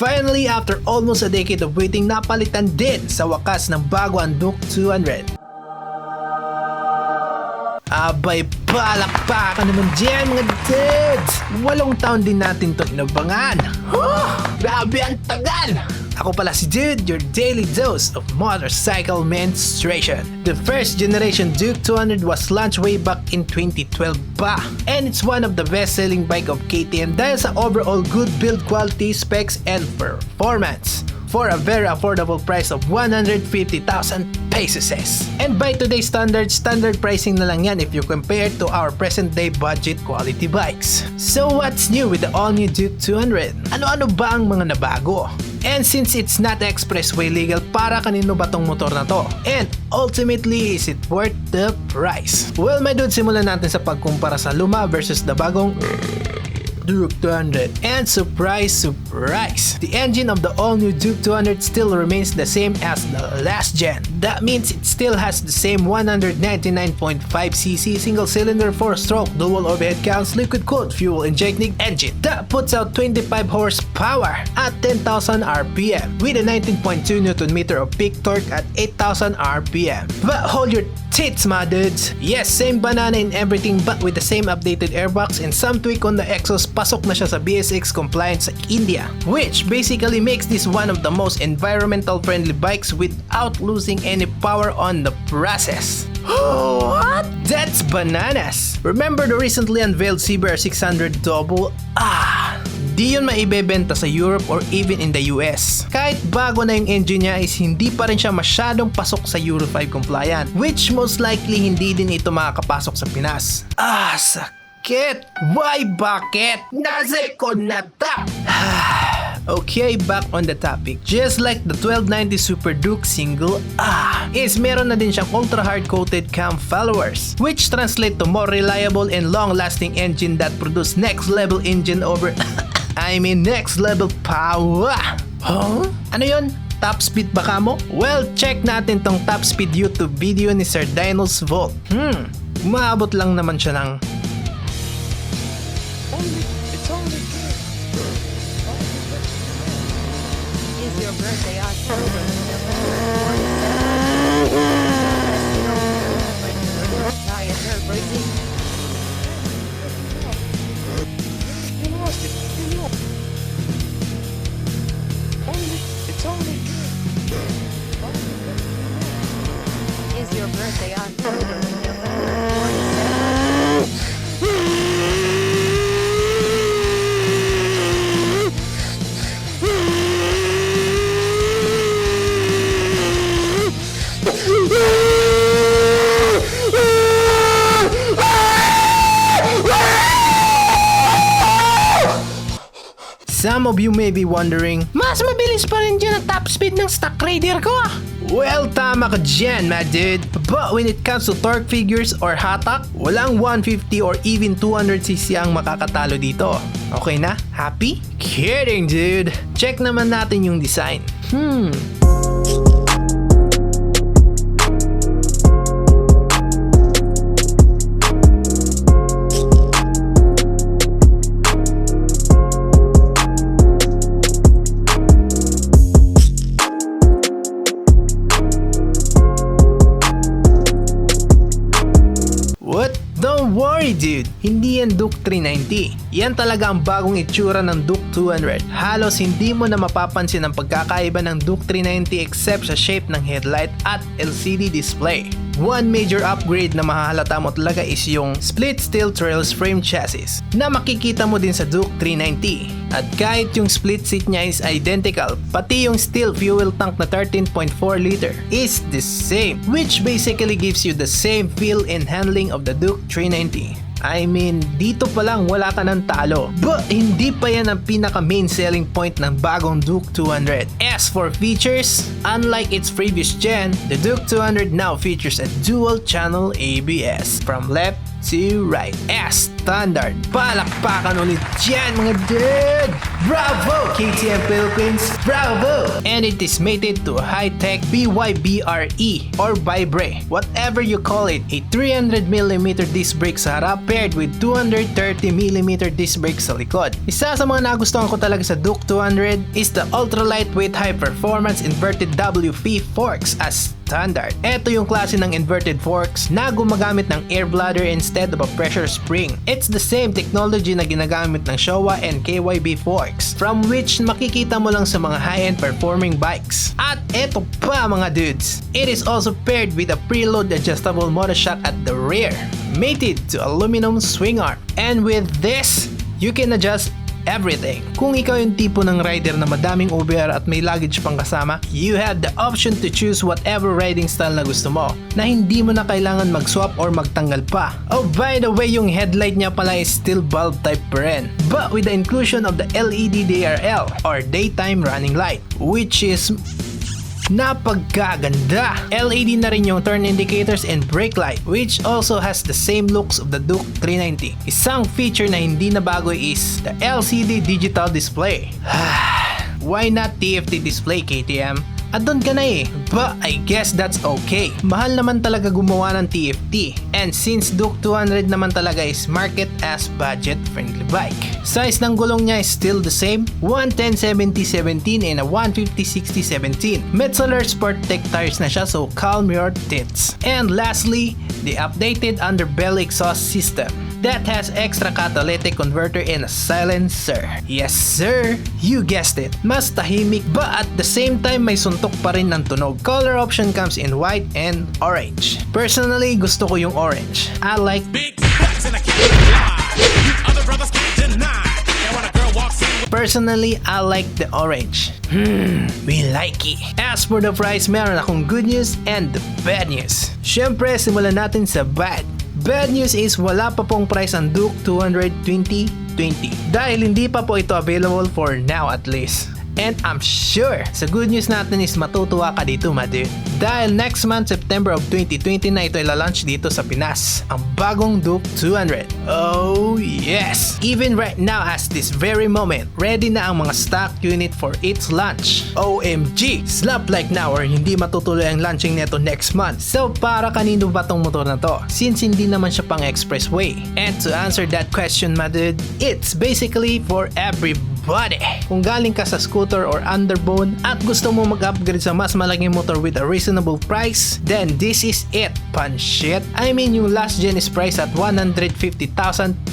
Finally, after almost a decade of waiting, napalitan din sa wakas ng bago ang Duke 200. Abay, palakpakan naman dyan mga dudes! 8 taon din natin to inabangan. Grabe ang tagal! Ako pala si Dude, your daily dose of motorcycle menstruation. The first generation Duke 200 was launched way back in 2012 pa. And it's one of the best-selling bike of KTM dahil sa overall good build quality, specs, and performance. For a very affordable price of 150,000 pesos. And by today's standards, standard pricing na lang yan if you compare to our present day budget quality bikes. So what's new with the all-new Duke 200? Ano-ano ba ang mga nabago? And since it's not expressway legal, para kanino ba tong motor na to? And ultimately, is it worth the price? Well, my dude, simulan natin sa pagkumpara sa luma versus the bagong Duke 200. And surprise, surprise! The engine of the all-new Duke 200 still remains the same as the last gen. That means it still has the same 199.5cc single-cylinder 4-stroke dual overhead counts liquid-cooled fuel injecting engine that puts out 25 horsepower at 10,000 RPM with a 19.2 Nm of peak torque at 8,000 RPM. But hold your tits, my dudes! Yes, same banana in everything but with the same updated airbox and some tweak on the exhaust. Pasok na siya sa BSX compliance sa India, which basically makes this one of the most environmental friendly bikes without losing any power on the process. What? That's bananas! Remember the recently unveiled CBR 600 Double? Di yun maibebenta sa Europe or even in the US. Kahit bago na yung engine niya is hindi pa rin siya masyadong pasok sa Euro 5 compliant, which most likely hindi din ito makakapasok sa Pinas. Sakit! Why bakit? Naze ko natap! Okay, back on the topic. Just like the 1290 Super Duke single is meron na din siyang ultra hard coated cam followers, which translate to more reliable and long lasting engine that produce next level engine over next level power. Ano yun? Top speed ba kamo? Well, check natin tong top speed YouTube video ni Sir Dino's Vault. Umaabot lang naman siya ng Is your birthday October? It's only Is your birthday October? Some of you may be wondering, mas mabilis pa rin dyan ang top speed ng stock Raider ko Well, tama ka dyan, my dude. But when it comes to torque figures or hatak, walang 150 or even 200cc ang makakatalo dito. Okay na? Happy? Kidding, dude. Check naman natin yung design. What? Don't worry, dude. Hindi yan Duke 390. Yan talaga ang bagong itsura ng Duke 200. Halos hindi mo na mapapansin ang pagkakaiba ng Duke 390 except sa shape ng headlight at LCD display. One major upgrade na mahahalata mo talaga is yung split steel trails frame chassis na makikita mo din sa Duke 390. At kahit yung split seat niya is identical, pati yung steel fuel tank na 13.4 liter is the same, which basically gives you the same feel and handling of the Duke 390. I mean, dito pa lang wala ka ng talo. But hindi pa yan ang pinaka main selling point ng bagong Duke 200. As for features, unlike its previous gen, the Duke 200 now features a dual channel ABS from left to right. Standard. Palakpakan ulit dyan mga dude! Bravo KTM Philippines! Bravo! And it is mated to a high-tech BYBRE or Vibre, whatever you call it. A 300mm disc brake sa harap paired with 230mm disc brake sa likod. Isa sa mga nagustuhan ko talaga sa Duke 200 is the ultra lightweight high performance inverted WP forks as standard. Ito yung klase ng inverted forks na gumagamit ng air bladder instead of a pressure spring. It's the same technology na ginagamit ng Showa and KYB forks, from which makikita mo lang sa mga high-end performing bikes. At eto pa mga dudes, it is also paired with a preload adjustable monoshock at the rear, mated to aluminum swing arm. And with this, you can adjust everything. Kung ikaw yung tipo ng rider na madaming OBR at may luggage pang kasama, you have the option to choose whatever riding style na gusto mo, na hindi mo na kailangan mag-swap or magtanggal pa. Oh, by the way, yung headlight niya pala is still bulb type pa rin, but with the inclusion of the LED DRL or daytime running light, which is napagkaganda. LED na rin yung turn indicators and brake light, which also has the same looks of the Duke 390. Isang feature na hindi na bago is the LCD digital display. Why not TFT display, KTM? Adon ka na eh, but I guess that's okay. Mahal naman talaga gumawa ng TFT, and since Duke 200 naman talaga is market as budget friendly bike. Size ng gulong niya is still the same, 110/70/17 and a 150/60/17. Metzeler Sport Tech tires na siya, so calm your tits. And lastly, the updated underbelly exhaust system that has extra catalytic converter and a silencer. Yes sir, you guessed it. Mas tahimik, but at the same time may suntok pa rin ng tunog. Color option comes in white and orange. Personally, gusto ko yung orange. I like Big facts and I can't lie. You other brothers can't deny. And when a girl walks in, Personally, I like the orange. We like it. As for the price, meron akong good news and the bad news. Syempre, simulan natin sa bad. Bad news is wala pa pong price ang Duke 200 2020 dahil hindi pa po ito available for now at least. And I'm sure sa good news natin is matutuwa ka dito, madu. Dahil next month, September of 2020 na ito ilalunch dito sa Pinas, ang bagong Duke 200. Oh yes! Even right now as this very moment, ready na ang mga stock unit for its launch. OMG! Slap like now or hindi matutuloy ang launching neto next month. So para kanino ba tong motor na to? Since hindi naman siya pang expressway. And to answer that question, madud, it's basically for everybody. Kung galing ka sa scooter or underbone at gusto mo mag-upgrade sa mas malaking motor with a reasonable price, then this is it, panshit. I mean yung last gen is priced at 150,000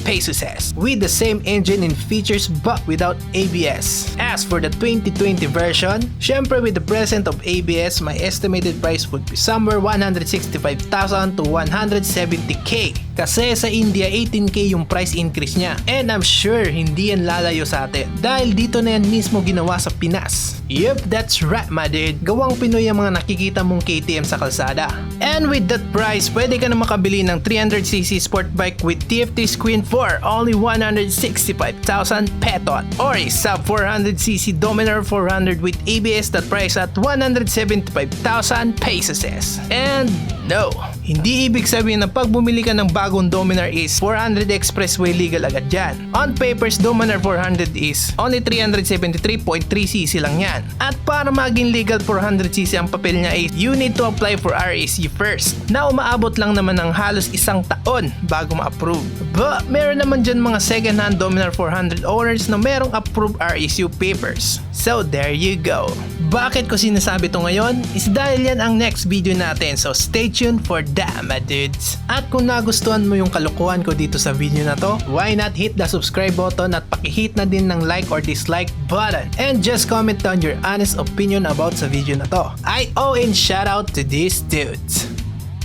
pesos with the same engine and features but without ABS. As for the 2020 version, syempre with the present of ABS, my estimated price would be somewhere 165,000 to 170k. Kasi sa India, 18k yung price increase niya. And I'm sure hindi yan lalayo sa atin dahil dito na yan mismo ginawa sa Pinas. Yup, that's right my dude. Gawang Pinoy ang mga nakikita mong KTM sa kalsada. And with that price, pwede ka na makabili ng 300cc sport bike with TFT screen for only 165,000 petot or a sub 400cc Dominar 400 with ABS that price at 175,000 pesos. And no, hindi ibig sabihin na pag bumili ka ng bagong Dominar is 400 expressway legal agad yan. On papers, Dominar 400 is only 373.3cc lang yan. At para maging legal 400cc ang papel niya is you need to apply for RAC first, na umaabot lang naman ng halos isang taon bago ma-approve. But meron naman dyan mga second hand Dominar 400 owners na merong approved RACU papers. So there you go. Bakit ko sinasabi to ngayon? Is dahil yan ang next video natin, so stay tuned for that my dudes. At kung nagustuhan mo yung kalokohan ko dito sa video na to, why not hit the subscribe button at pakihit na din ng like or dislike button. And just comment down your honest opinion about sa video na to. I owe in shout out to these dudes.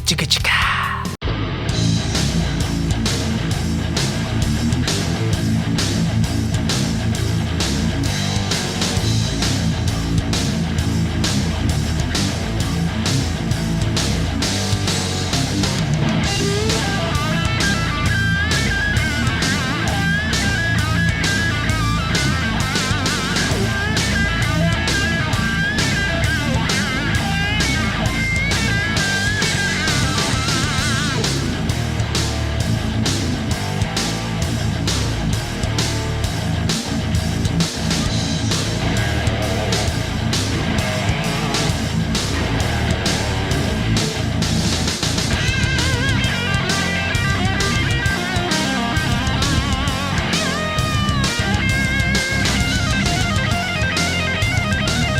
Chika chika.